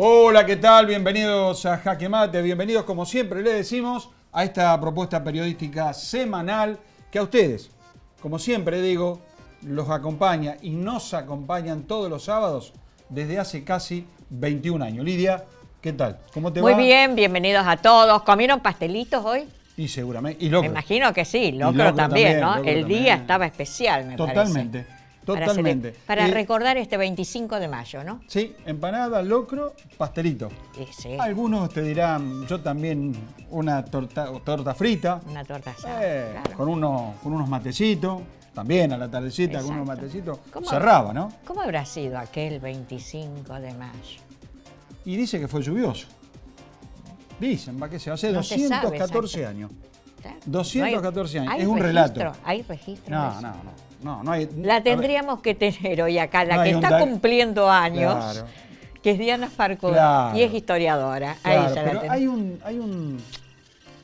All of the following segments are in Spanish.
Hola, ¿qué tal? Bienvenidos a Jaque Mate, bienvenidos como siempre le decimos a esta propuesta periodística semanal que a ustedes, como siempre digo, los acompaña y nos acompañan todos los sábados desde hace casi 21 años. Lidia, ¿qué tal? ¿Cómo te va? Muy bien, bienvenidos a todos. ¿Comieron pastelitos hoy? Y seguramente, y locro. Me imagino que sí, locro también, ¿no? Locro El también. día estaba especial, me Totalmente. parece. Totalmente. Para recordar este 25 de mayo, ¿no? Sí, empanada, locro, pastelito. Sí. Algunos te dirán, yo también una torta frita. Una torta asada, claro. Con unos matecitos, también a la tardecita, con unos matecitos. ¿Cómo Cerraba, ¿no? ¿Cómo habrá sido aquel 25 de mayo? Y dice que fue lluvioso. Dicen, va que se hace No 214 años. Claro. 214 años. ¿Hay Es un registro? relato. ¿Hay registro de eso? No hay. La tendríamos que tener hoy acá, no la que hay un está cumpliendo años, Claro. que es Diana Farco, Claro. y es historiadora. Claro, Ahí ya la pero tenemos.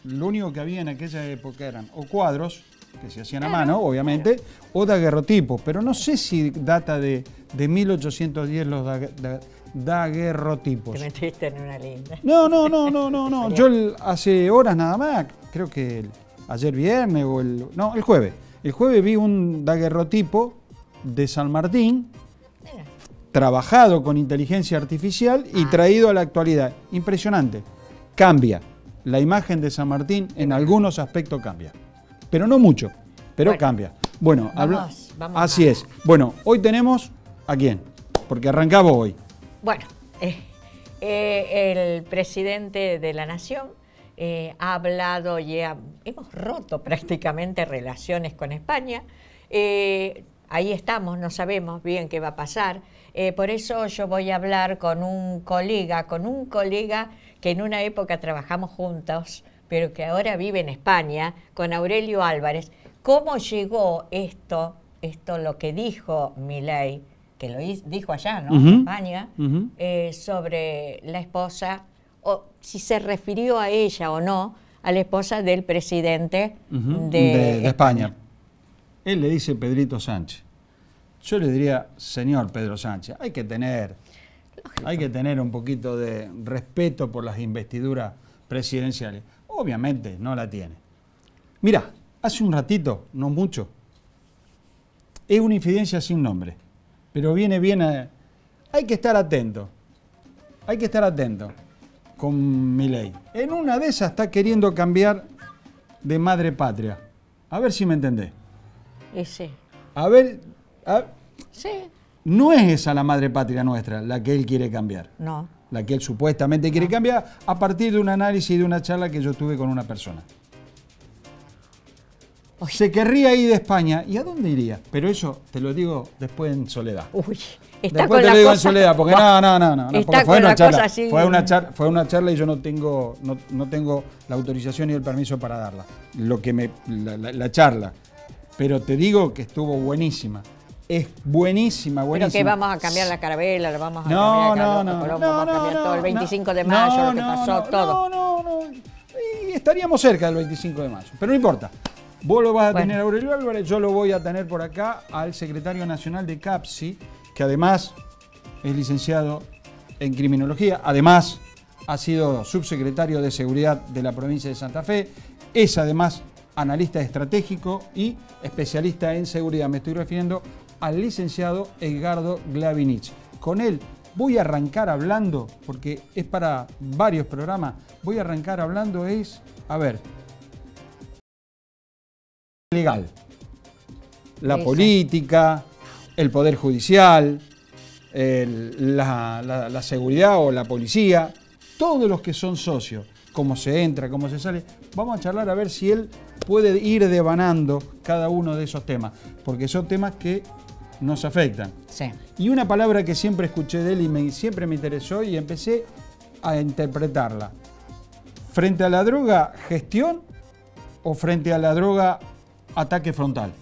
lo único que había en aquella época eran o cuadros, que se hacían a mano, obviamente, o daguerrotipos, pero no sé si data de 1810 los daguerrotipos. Te metiste en una linda. No. Yo hace horas nada más, creo que ayer viernes o el jueves. El jueves vi un daguerrotipo de San Martín, trabajado con inteligencia artificial y traído a la actualidad. Impresionante. Cambia. La imagen de San Martín en algunos aspectos cambia. Pero no mucho, pero cambia. Bueno, vamos así es. Bueno, hoy tenemos ¿a quién? Porque arrancamos hoy. Bueno, el presidente de la Nación ha hablado y hemos roto prácticamente relaciones con España. Ahí estamos, no sabemos bien qué va a pasar. Por eso yo voy a hablar con un colega que en una época trabajamos juntos, pero que ahora vive en España, con Aurelio Álvarez. ¿Cómo llegó esto lo que dijo Milei, que lo dijo allá, ¿no? En España, sobre la esposa, o si se refirió a ella o no, a la esposa del presidente de España. Él le dice Pedrito Sánchez. Yo le diría, señor Pedro Sánchez, hay que tener un poquito de respeto por las investiduras presidenciales. Obviamente no la tiene. Mirá, hace un ratito, no mucho, es una infidencia sin nombre, pero viene bien hay que estar atento. Hay que estar atento con Milei. En una de esas está queriendo cambiar de madre patria. A ver si me entendés. Sí. A ver, sí. No es esa la madre patria nuestra, la que él quiere cambiar. No. La que él supuestamente quiere cambiar a partir de un análisis y de una charla que yo tuve con una persona. Se querría ir de España. ¿Y a dónde iría? Pero eso te lo digo después en soledad. Uy, después te lo digo en soledad, porque no. Está fue con una charla. Así. Fue una charla y yo no tengo la autorización ni el permiso para darla. La charla. Pero te digo que estuvo buenísima. Es buenísima. Pero que vamos a cambiar la carabela, la vamos a cambiar vamos a cambiar todo. El 25 de mayo, lo que pasó, todo. No. Y estaríamos cerca del 25 de mayo. Pero no importa. Vos lo vas a tener a Aurelio Álvarez, yo lo voy a tener por acá al secretario nacional de CAPSI, que además es licenciado en criminología, además ha sido subsecretario de Seguridad de la provincia de Santa Fe, es además analista estratégico y especialista en seguridad. Me estoy refiriendo al licenciado Edgardo Glavinich. Con él voy a arrancar hablando, porque es para varios programas, legal. La política, el poder judicial, la seguridad o la policía, todos los que son socios, cómo se entra, cómo se sale. Vamos a charlar a ver si él puede ir devanando cada uno de esos temas, porque son temas que nos afectan. Sí. Y una palabra que siempre escuché de él y siempre me interesó y empecé a interpretarla. Frente a la droga, gestión, o frente a la droga, ataque frontal.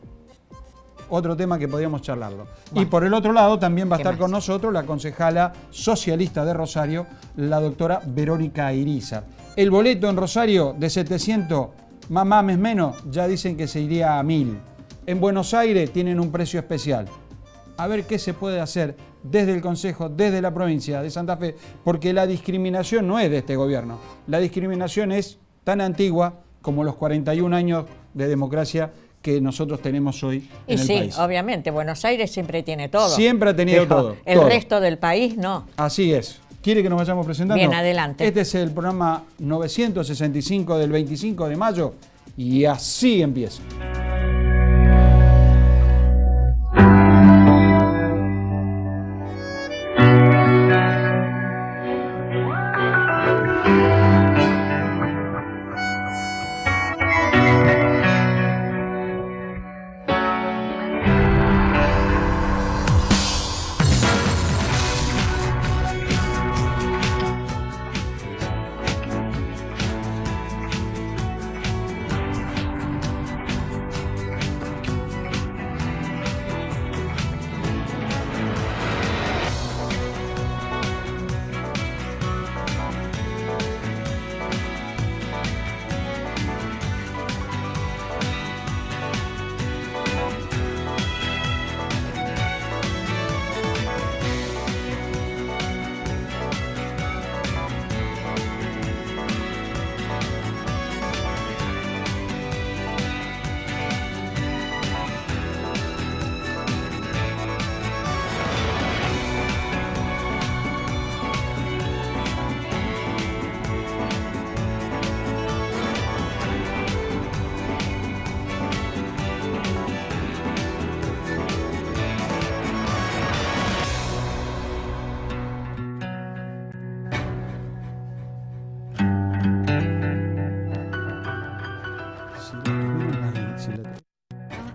Otro tema que podríamos charlarlo. Bueno. Y por el otro lado también va a estar con nosotros la concejala socialista de Rosario, la doctora Verónica Irizar. El boleto en Rosario de 700, más menos, ya dicen que se iría a 1000. En Buenos Aires tienen un precio especial. a ver qué se puede hacer desde el Consejo, desde la provincia de Santa Fe, porque la discriminación no es de este gobierno. La discriminación es tan antigua como los 41 años de democracia que nosotros tenemos hoy en el país. Sí, obviamente, Buenos Aires siempre tiene todo. Siempre ha tenido todo. El resto del país no. Así es. ¿Quiere que nos vayamos presentando? Bien, adelante. Este es el programa 965 del 25 de mayo y así empieza.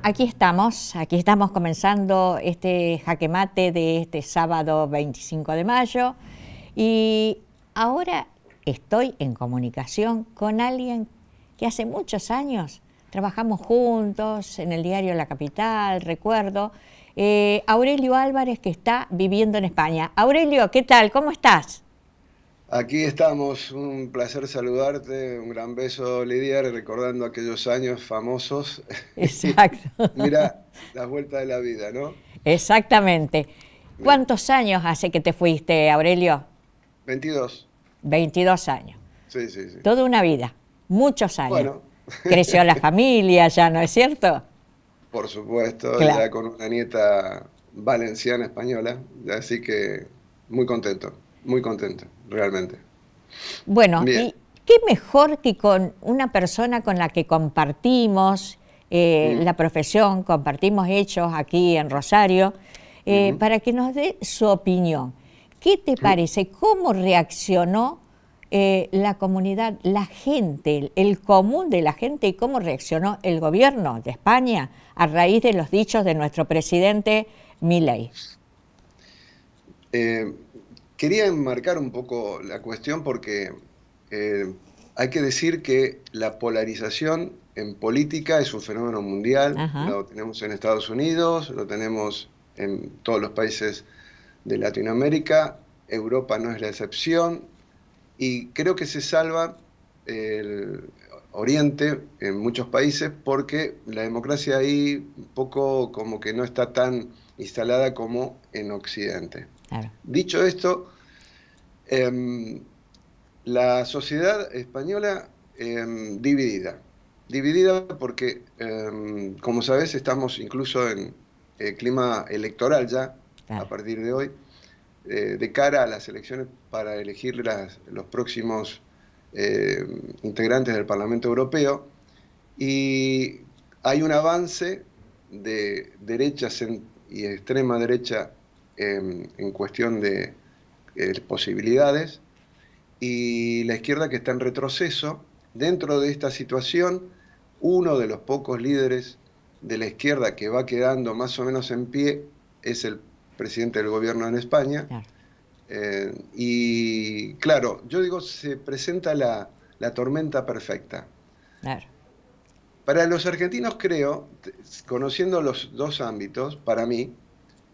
Aquí estamos comenzando este jaque mate de este sábado 25 de mayo y ahora estoy en comunicación con alguien que hace muchos años trabajamos juntos en el diario La Capital, recuerdo, Aurelio Álvarez, que está viviendo en España. Aurelio, ¿qué tal? ¿Cómo estás? Aquí estamos, un placer saludarte, un gran beso, Lidia, recordando aquellos años famosos. Exacto. Mira, las vueltas de la vida, ¿no? Exactamente. ¿Cuántos años hace que te fuiste, Aurelio? 22. 22 años. Sí, sí, sí. Toda una vida, muchos años. Bueno. Creció la familia ya, ¿no es cierto? Por supuesto, Claro. Ya con una nieta valenciana española, así que muy contento, realmente. Bueno, Bien. y qué mejor que con una persona con la que compartimos la profesión, compartimos hechos aquí en Rosario, para que nos dé su opinión. ¿Qué te parece? ¿Cómo reaccionó la comunidad, la gente, el común de la gente y cómo reaccionó el gobierno de España a raíz de los dichos de nuestro presidente Milei? Quería enmarcar un poco la cuestión porque hay que decir que la polarización en política es un fenómeno mundial. Ajá. Lo tenemos en Estados Unidos, lo tenemos en todos los países de Latinoamérica, Europa no es la excepción, y creo que se salva el Oriente en muchos países porque la democracia ahí un poco como que no está tan instalada como en Occidente. Claro. Dicho esto, la sociedad española dividida porque, como sabes, estamos incluso en clima electoral ya, Claro. a partir de hoy, de cara a las elecciones para elegir los próximos integrantes del Parlamento Europeo, y hay un avance de derechas y extrema derecha en cuestión de posibilidades, y la izquierda que está en retroceso. Dentro de esta situación, uno de los pocos líderes de la izquierda que va quedando más o menos en pie es el presidente del gobierno en España. Claro. Y claro, yo digo, se presenta la tormenta perfecta. Claro. Para los argentinos, creo, conociendo los dos ámbitos, para mí,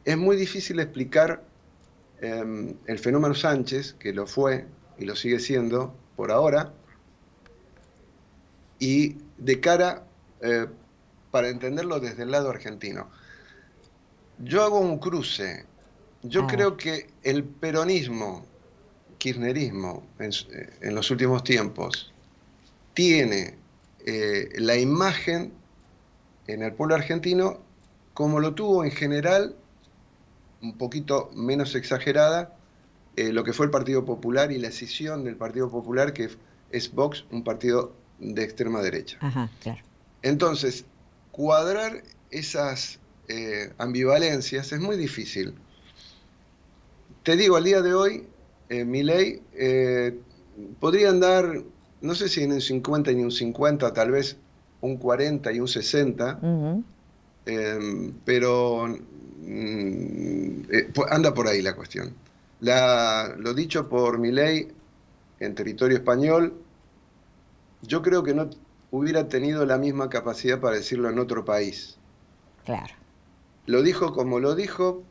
es muy difícil explicar el fenómeno Sánchez, que lo fue y lo sigue siendo por ahora, y de cara, para entenderlo desde el lado argentino. Yo hago un cruce. Yo A ver. creo que el peronismo, kirchnerismo, en los últimos tiempos, tiene la imagen en el pueblo argentino como lo tuvo en general, un poquito menos exagerada, lo que fue el Partido Popular y la escisión del Partido Popular, que es Vox, un partido de extrema derecha. Ajá, claro. Entonces, cuadrar esas ambivalencias es muy difícil. Te digo, al día de hoy, Milei podría andar, no sé si en un 50 y un 50, tal vez un 40 y un 60, Ujú. pero anda por ahí la cuestión. Lo dicho por Milei en territorio español, yo creo que no hubiera tenido la misma capacidad para decirlo en otro país. Claro. Lo dijo como lo dijo,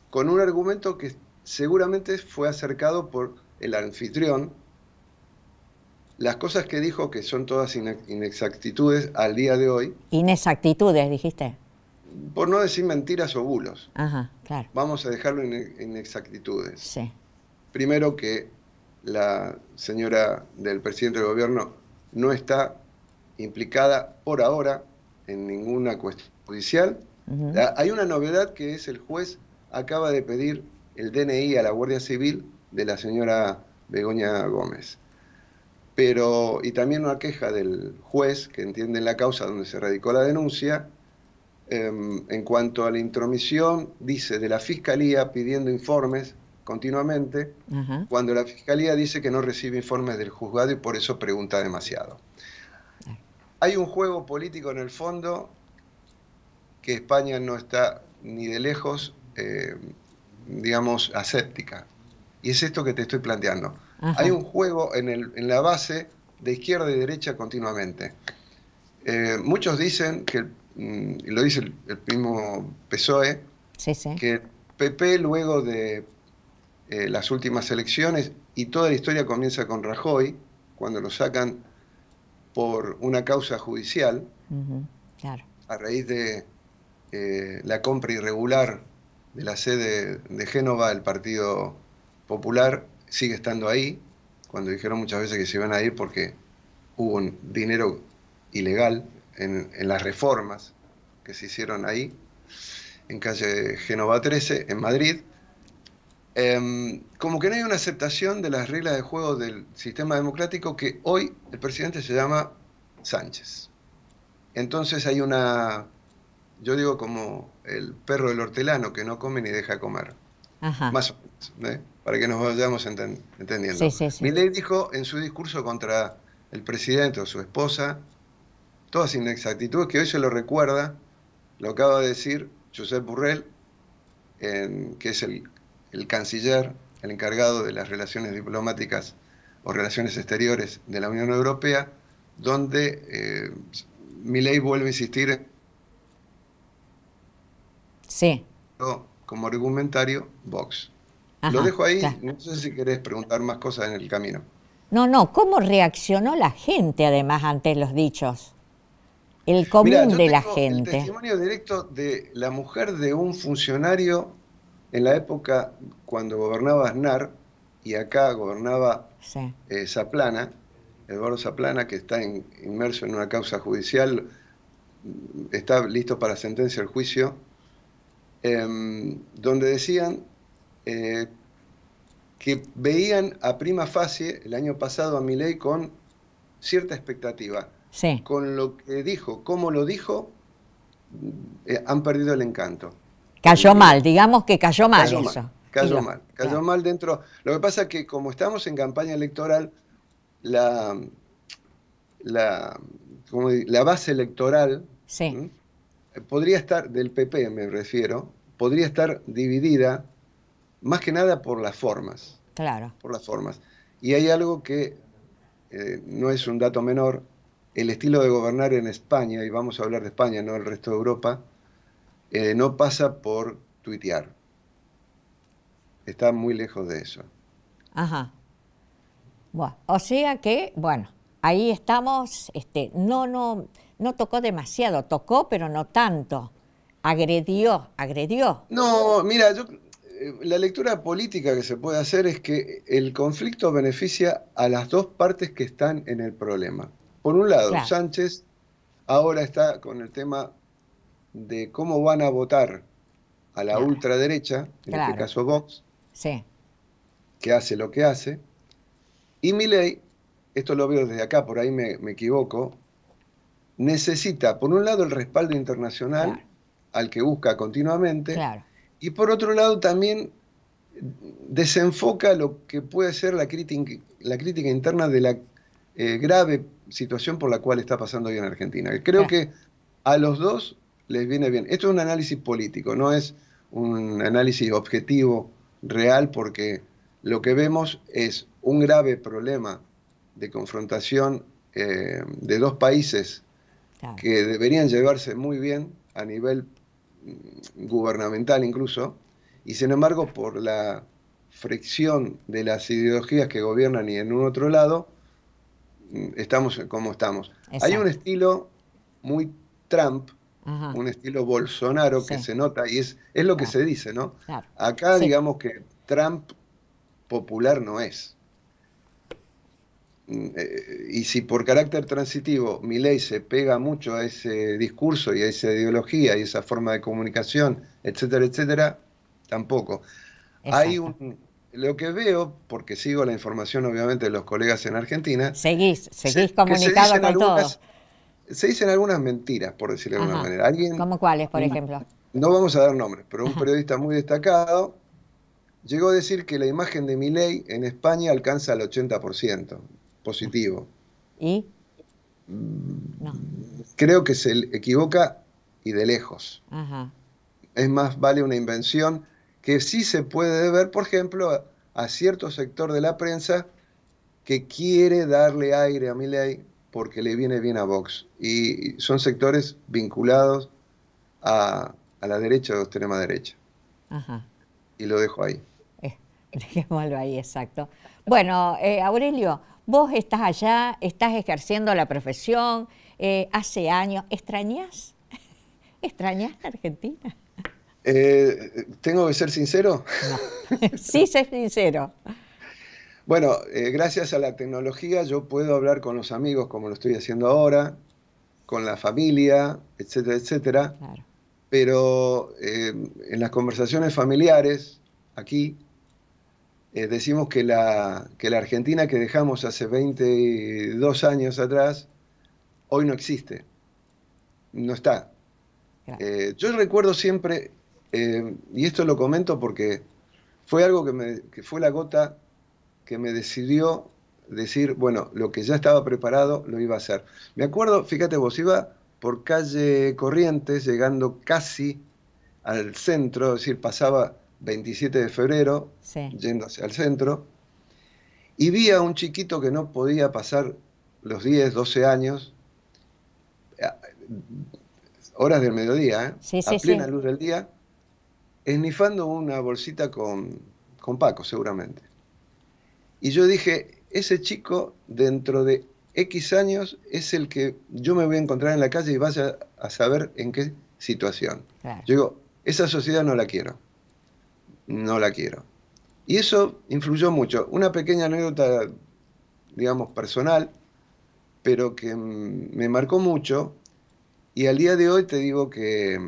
con un argumento que seguramente fue acercado por el anfitrión. Las cosas que dijo, que son todas inexactitudes al día de hoy, Inexactitudes, dijiste. por no decir mentiras o bulos, Ajá, claro. vamos a dejarlo en inexactitudes. Sí. Primero, que la señora del presidente del gobierno no está implicada por ahora en ninguna cuestión judicial. Ujú. Hay una novedad, que es el juez acaba de pedir el DNI a la Guardia Civil de la señora Begoña Gómez. Y también una queja del juez que entiende la causa donde se radicó la denuncia, en cuanto a la intromisión, dice, de la Fiscalía pidiendo informes continuamente, Ajá. cuando la Fiscalía dice que no recibe informes del juzgado y por eso pregunta demasiado. Hay un juego político en el fondo que España no está ni de lejos, digamos, aséptica. Y es esto que te estoy planteando. Ajá. Hay un juego en la base de izquierda y derecha continuamente. Muchos dicen que, y lo dice el mismo PSOE, Sí, sí. que el PP, luego de las últimas elecciones, y toda la historia comienza con Rajoy, cuando lo sacan por una causa judicial, Ujú. Claro. a raíz de la compra irregular de la sede de Génova, el Partido Popular sigue estando ahí, cuando dijeron muchas veces que se iban a ir porque hubo un dinero ilegal en las reformas que se hicieron ahí, en calle Génova 13, en Madrid. Como que no hay una aceptación de las reglas de juego del sistema democrático, que hoy el presidente se llama Sánchez. Entonces hay yo digo, como el perro del hortelano que no come ni deja comer. Ajá. Más o menos, para que nos vayamos entendiendo. Sí, sí, sí. Milei dijo en su discurso contra el presidente o su esposa todas inexactitudes que hoy se lo recuerda, lo acaba de decir Josep Borrell, que es el canciller, el encargado de las relaciones diplomáticas o relaciones exteriores de la Unión Europea, donde Milei vuelve a insistir Sí. como argumentario Vox. Ajá, Lo dejo ahí, claro. no sé si querés preguntar más cosas en el camino. No, no, ¿cómo reaccionó la gente además ante los dichos? El Mirá, común yo de la tengo el gente. testimonio directo de la mujer de un funcionario en la época cuando gobernaba Aznar y acá gobernaba Sí. Zaplana, Eduardo Zaplana, que está inmerso en una causa judicial, está listo para sentencia el juicio, donde decían que veían a prima facie el año pasado a Milei con cierta expectativa. Sí. Con lo que dijo, cómo lo dijo, han perdido el encanto. Cayó mal, digamos que cayó mal Cayó eso. mal, cayó Dilo. mal, cayó Claro. mal dentro. Lo que pasa es que como estamos en campaña electoral, la base electoral, Sí. ¿m? Podría estar, del PP me refiero, podría estar dividida más que nada por las formas. Claro. Por las formas. Y hay algo que no es un dato menor: el estilo de gobernar en España, y vamos a hablar de España, no del resto de Europa, no pasa por tuitear. Está muy lejos de eso. Ajá. Bueno, o sea que, bueno, ahí estamos, no tocó demasiado, tocó, pero no tanto agredió. No, mira, la lectura política que se puede hacer es que el conflicto beneficia a las dos partes que están en el problema. Por un lado, Claro, Sánchez ahora está con el tema de cómo van a votar a la claro, ultraderecha, en este claro. caso Vox, Sí, que hace lo que hace, y Milei, esto lo veo desde acá, por ahí me equivoco, necesita, por un lado, el respaldo internacional claro, al que busca continuamente, claro, y por otro lado también desenfoca lo que puede ser la crítica interna de la grave situación por la cual está pasando hoy en Argentina. Creo claro. que a los dos les viene bien. Esto es un análisis político, no es un análisis objetivo, real, porque lo que vemos es un grave problema de confrontación de dos países Claro. que deberían llevarse muy bien a nivel gubernamental incluso, y sin embargo por la fricción de las ideologías que gobiernan y en un otro lado, estamos como estamos. Hay un Exacto. estilo muy Trump, Ajá. un estilo Bolsonaro que Sí, se nota y es lo que claro, se dice, ¿no? claro. Acá Sí, digamos que Trump popular no es. Y si por carácter transitivo Milei se pega mucho a ese discurso y a esa ideología y esa forma de comunicación, etcétera, etcétera, tampoco. Hay exacto. lo que veo, porque sigo la información obviamente de los colegas en Argentina, Seguís que comunicado con todo. se dicen algunas mentiras, por decirlo de alguna Ajá. manera. Alguien, ¿Cómo cuáles, por ejemplo? no vamos a dar nombres, pero un Ajá. periodista muy destacado llegó a decir que la imagen de Milei en España alcanza el 80% positivo. ¿Y? No. Creo que se equivoca y de lejos. Ajá. Es más, vale una invención que sí se puede ver, por ejemplo, a cierto sector de la prensa que quiere darle aire a Milei porque le viene bien a Vox. Y son sectores vinculados a la derecha o extrema derecha. Ajá. Y lo dejo ahí. Dejémoslo ahí, exacto. Bueno, Aurelio, vos estás allá, estás ejerciendo la profesión hace años. ¿Extrañás? ¿Extrañás la Argentina? ¿Tengo que ser sincero? No. Sí, sé sincero. Bueno, gracias a la tecnología yo puedo hablar con los amigos como lo estoy haciendo ahora, con la familia, etcétera, etcétera. Claro. Pero en las conversaciones familiares, aquí, decimos que la Argentina que dejamos hace 22 años atrás, hoy no existe, no está. Claro. Yo recuerdo siempre, y esto lo comento porque fue algo que fue la gota que me decidió decir, bueno, lo que ya estaba preparado lo iba a hacer. Me acuerdo, fíjate vos, iba por calle Corrientes, llegando casi al centro, es decir, pasaba 27 de febrero, Sí. yendo hacia el centro, y vi a un chiquito que no podía pasar los 10, 12 años, horas del mediodía, Sí, a sí, plena sí. luz del día, esnifando una bolsita con Paco, seguramente. Y yo dije, ese chico dentro de X años es el que yo me voy a encontrar en la calle y vaya a saber en qué situación. Claro. Yo digo, esa sociedad no la quiero, no la quiero. Y eso influyó mucho. Una pequeña anécdota, digamos, personal, pero que me marcó mucho. Y al día de hoy te digo que,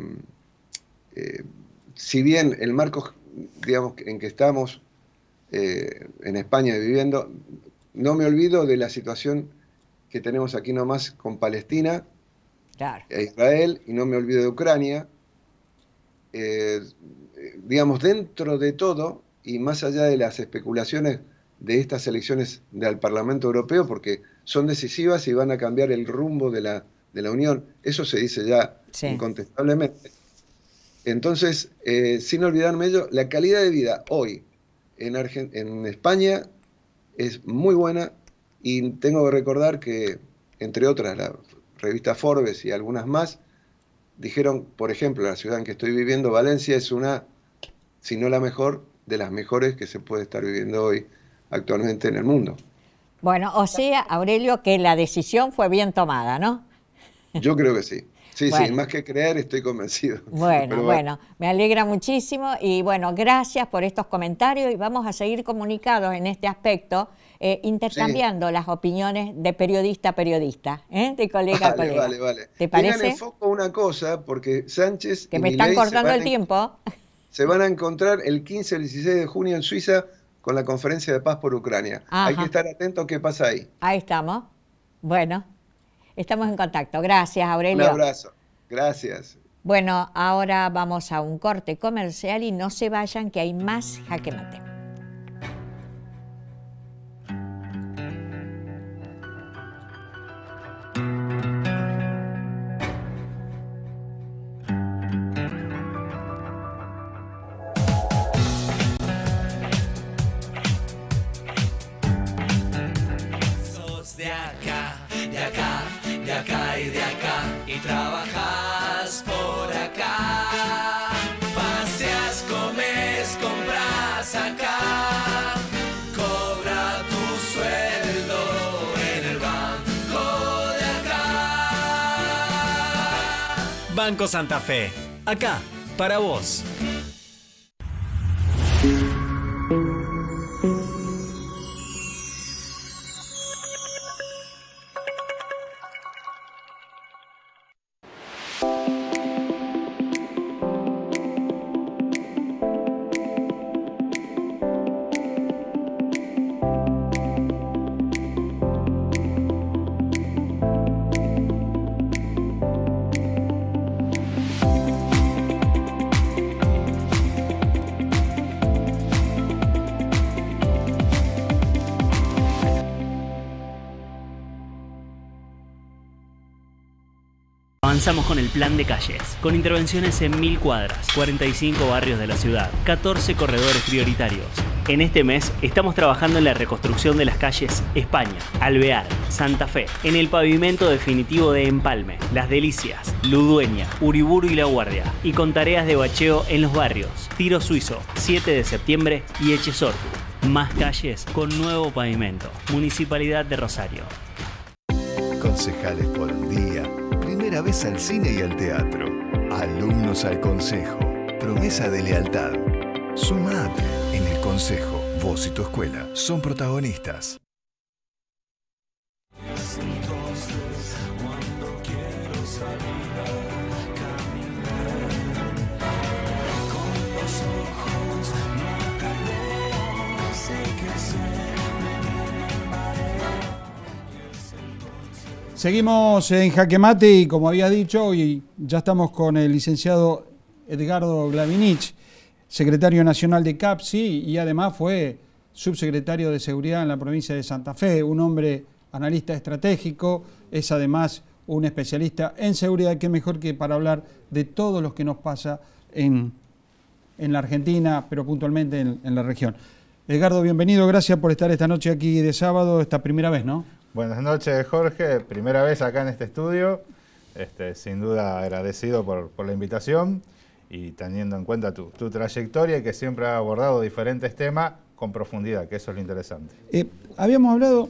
eh, si bien el marco, digamos, en que estamos en España viviendo, no me olvido de la situación que tenemos aquí nomás con Palestina Claro. e Israel, y no me olvido de Ucrania. Digamos, dentro de todo, y más allá de las especulaciones de estas elecciones del Parlamento Europeo, porque son decisivas y van a cambiar el rumbo de la Unión, eso se dice ya Sí. incontestablemente. Entonces, sin olvidarme ello, la calidad de vida hoy en España es muy buena, y tengo que recordar que, entre otras, la revista Forbes y algunas más, dijeron, por ejemplo, la ciudad en que estoy viviendo, Valencia, es una, si no la mejor, de las mejores que se puede estar viviendo hoy actualmente en el mundo. Bueno, o sea, Aurelio, que la decisión fue bien tomada, ¿no? Yo creo que sí. Sí, Bueno. sí, más que creer, estoy convencido. Bueno, Pero bueno, me alegra muchísimo y bueno, gracias por estos comentarios y vamos a seguir comunicados en este aspecto, intercambiando las opiniones de periodista a periodista, de colega a Vale, colega. vale, vale. ¿Te Tengan parece? en foco una cosa, porque Sánchez Que y me están Milei cortando el tiempo. se van a encontrar el 15 o el 16 de junio en Suiza con la conferencia de paz por Ucrania. Hay que Ajá, estar atentos a qué pasa ahí. ahí estamos. Bueno, estamos en contacto. Gracias, Un Aurelio. abrazo. Gracias. Bueno, ahora vamos a un corte comercial y no se vayan que hay más Jaque Mate. De acá, de acá, de acá y de acá, y trabajas por acá. Paseas, comes, compras acá. Cobra tu sueldo en el banco de acá. Banco Santa Fe, acá, para vos. Avanzamos con el plan de calles, con intervenciones en 1000 cuadras, 45 barrios de la ciudad, 14 corredores prioritarios. En este mes estamos trabajando en la reconstrucción de las calles España, Alvear, Santa Fe, en el pavimento definitivo de Empalme, Las Delicias, Ludueña, Uriburu y La Guardia, y con tareas de bacheo en los barrios Tiro Suizo, 7 de septiembre y Echesortu. Más calles con nuevo pavimento. Municipalidad de Rosario. Concejales por un día. Primera vez al cine y al teatro. Alumnos al consejo. Promesa de lealtad. Sumate. En el consejo, vos y tu escuela son protagonistas. Seguimos en Jaque Mate y como había dicho, hoy ya estamos con el licenciado Edgardo Glavinich, secretario nacional de CAPSI y además fue subsecretario de Seguridad en la provincia de Santa Fe, un hombre analista estratégico, es además un especialista en seguridad, que mejor que para hablar de todo lo que nos pasa en la Argentina, pero puntualmente en la región. Edgardo, bienvenido, gracias por estar esta noche aquí de sábado, esta primera vez, ¿no? Buenas noches, Jorge. Primera vez acá en este estudio. Sin duda agradecido por la invitación y teniendo en cuenta tu trayectoria, que siempre ha abordado diferentes temas con profundidad, que eso es lo interesante. Habíamos hablado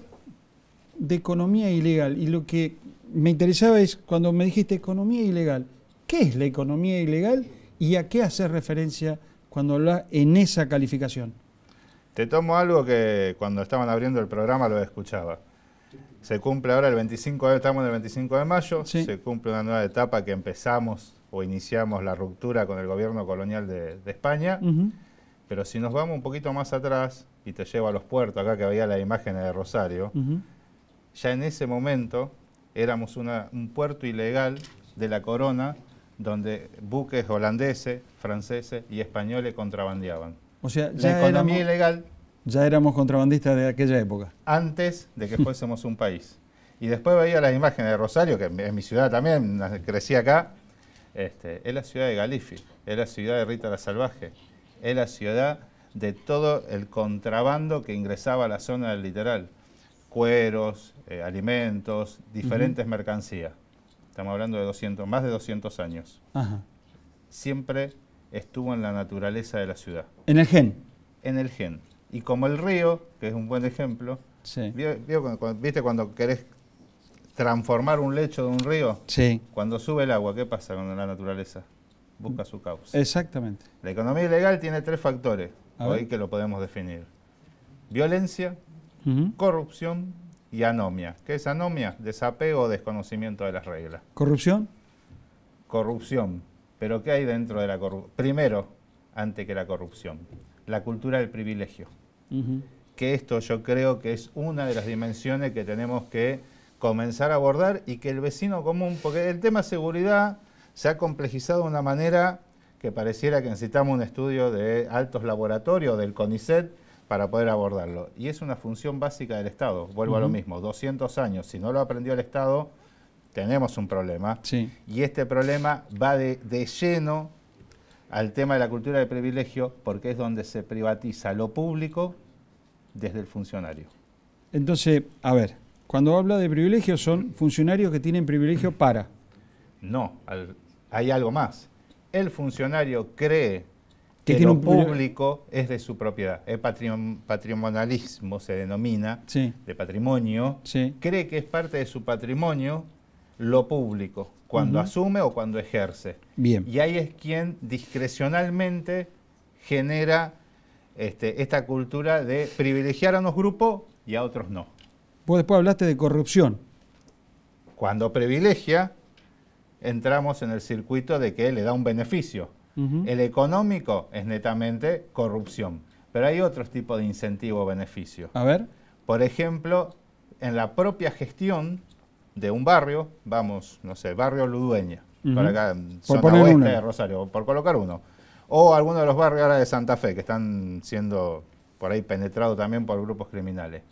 de economía ilegal y lo que me interesaba es cuando me dijiste economía ilegal. ¿Qué es la economía ilegal y a qué hace referencia cuando hablas en esa calificación? Te tomo algo que cuando estaban abriendo el programa lo escuchaba. Se cumple ahora estamos en el 25 de mayo, sí. Se cumple una nueva etapa que empezamos o iniciamos la ruptura con el gobierno colonial de España, pero si nos vamos un poquito más atrás y te llevo a los puertos, acá que había las imágenes de Rosario, ya en ese momento éramos un puerto ilegal de la corona donde buques holandeses, franceses y españoles contrabandeaban. O sea, la economía ilegal. Ya éramos contrabandistas de aquella época. Antes de que fuésemos un país. Y después veía las imágenes de Rosario, que es mi ciudad también, crecí acá. Es la ciudad de Galifi, es la ciudad de Rita la Salvaje, es la ciudad de todo el contrabando que ingresaba a la zona del litoral. Cueros, alimentos, diferentes mercancías. Estamos hablando de más de 200 años. Ajá. Siempre estuvo en la naturaleza de la ciudad. ¿En el gen? En el gen. Y como el río, que es un buen ejemplo, sí. ¿Viste cuando querés transformar un lecho de un río. Sí. Cuando sube el agua, ¿qué pasa con la naturaleza? Busca su causa. Exactamente. La economía ilegal tiene 3 factores, A hoy ver. que lo podemos definir. Violencia, corrupción y anomia. ¿Qué es anomia? Desapego o desconocimiento de las reglas. ¿Corrupción? Corrupción. ¿Pero qué hay dentro de la corrupción? Primero, antes que la corrupción, la cultura del privilegio. Que esto yo creo que es una de las dimensiones que tenemos que comenzar a abordar y que el vecino común, porque el tema seguridad se ha complejizado de una manera que pareciera que necesitamos un estudio de altos laboratorios del CONICET para poder abordarlo. Y es una función básica del Estado. Vuelvo a lo mismo, 200 años, si no lo aprendió el Estado, tenemos un problema. Sí. Y este problema va de lleno al tema de la cultura del privilegio, porque es donde se privatiza lo público desde el funcionario. Entonces, a ver, cuando habla de privilegios son funcionarios que tienen privilegio para... No, hay algo más. El funcionario cree que tiene lo un público es de su propiedad. El patrimonialismo se denomina, Sí. de patrimonio. Sí. Cree que es parte de su patrimonio lo público, cuando asume o cuando ejerce. Bien. Y ahí es quien discrecionalmente genera esta cultura de privilegiar a unos grupos y a otros no. Vos después hablaste de corrupción. Cuando privilegia, entramos en el circuito de que le da un beneficio. El económico es netamente corrupción, pero hay otros tipos de incentivo o beneficio. A ver. Por ejemplo, en la propia gestión de un barrio, vamos, no sé, barrio Ludueña, para acá, en Por zona poner oeste uno. de Rosario, por colocar uno. O algunos de los barrios ahora de Santa Fe, que están siendo por ahí penetrados también por grupos criminales.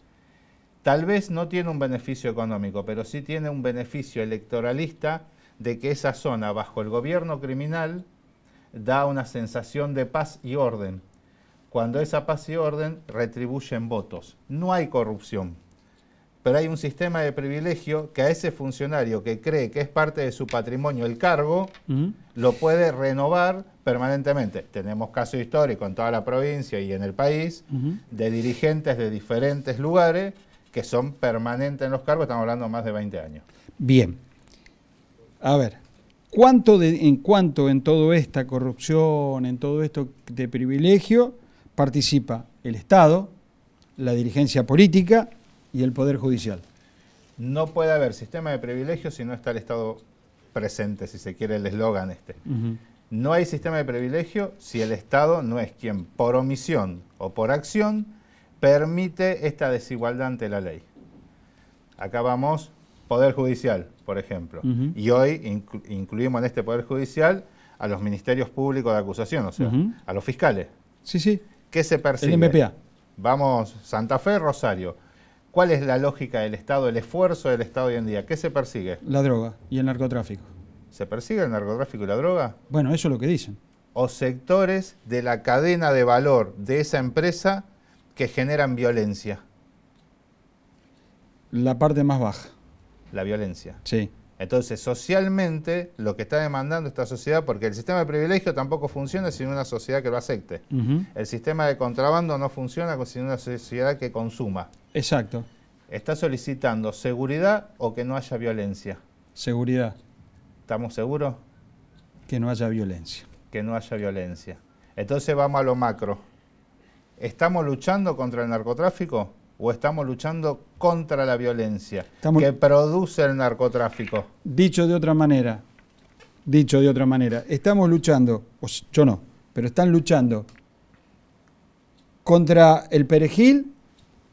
Tal vez no tiene un beneficio económico, pero sí tiene un beneficio electoralista de que esa zona, bajo el gobierno criminal, da una sensación de paz y orden. Cuando esa paz y orden retribuyen votos. No hay corrupción, pero hay un sistema de privilegio que a ese funcionario que cree que es parte de su patrimonio el cargo, lo puede renovar permanentemente. Tenemos casos históricos en toda la provincia y en el país de dirigentes de diferentes lugares que son permanentes en los cargos, estamos hablando de más de 20 años. Bien. A ver, en cuanto en toda esta corrupción, en todo esto de privilegio, participa el Estado, la dirigencia política y el Poder Judicial? No puede haber sistema de privilegios si no está el Estado presente, si se quiere el eslogan este. No hay sistema de privilegio si el Estado no es quien, por omisión o por acción, permite esta desigualdad ante la ley. Acá vamos, Poder Judicial, por ejemplo. Y hoy incluimos en este Poder Judicial a los ministerios públicos de acusación, o sea, a los fiscales. Sí, sí. ¿Qué se persigue? El MPA. Vamos, Santa Fe, Rosario. ¿Cuál es la lógica del Estado, el esfuerzo del Estado hoy en día? ¿Qué se persigue? La droga y el narcotráfico. ¿Se persigue el narcotráfico y la droga? Bueno, eso es lo que dicen. O sectores de la cadena de valor de esa empresa que generan violencia. La parte más baja. La violencia. Sí. Entonces, socialmente, lo que está demandando esta sociedad, porque el sistema de privilegio tampoco funciona sin una sociedad que lo acepte. El sistema de contrabando no funciona sin una sociedad que consuma. Exacto. Está solicitando seguridad o que no haya violencia. Seguridad. ¿Estamos seguros? Que no haya violencia. Que no haya violencia. Entonces vamos a lo macro. ¿Estamos luchando contra el narcotráfico o estamos luchando contra la violencia que produce el narcotráfico? Dicho de otra manera, estamos luchando, yo no, pero están luchando contra el perejil